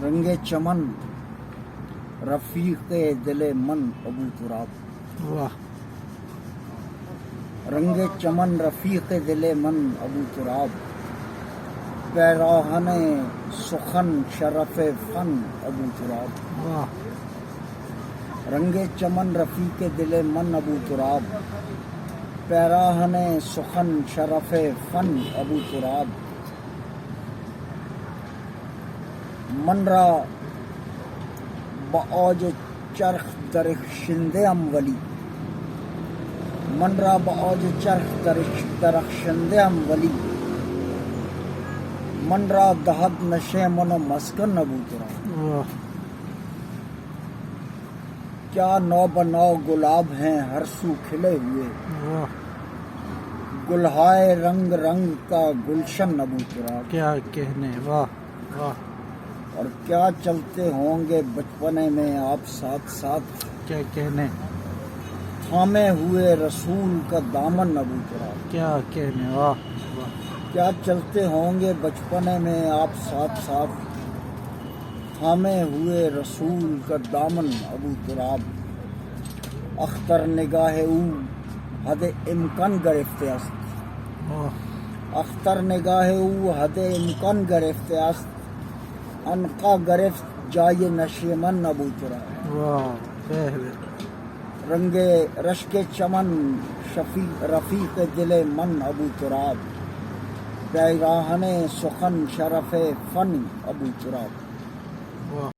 رنگ چمن رفیق دل من ابو تراب. واہ. رنگ چمن رفیق دل من ابو تراب، پیراہن سخن شرف فن ابو تراب. واہ. رنگ چمن رفیق دل من ابو تراب، پیراہن سخن شرف فن ابو تراب. من را بعاج چرخ درخشنده‌ام ولی، من را بعاج چرخ درخشنده‌ام ولی، من را دهد نشے من و مسکن ابو تراب. واہ. کیا نو بنو گلاب ہیں ہر سو کھلے ہوئے، واہ. گلہائے رنگ رنگ کا گلشن ابو تراب. کیا کہنے. واہ واہ. اور کیا چلتے ہوں گے بچپنے میں آپ ساتھ ساتھ، کیا کہنے. تھامے ہوئے رسول کا دامن ابو تراب. کیا کہنے. واہ واہ. کیا چلتے ہوں گے بچپنے میں آپ ساتھ ساتھ، تھامے ہوئے رسول کا دامن ابو تراب. اختر نگاہ او حد امکان گرفته است، واہ. اختر نگاه او حد امکان گرفته است، عنقا گرفت جای نشیمن ابو تراب. واہ. بہتر. رنگ رشک چمن رفیق دل من ابو تراب، پیراہن سخن شرف فن ابو تراب.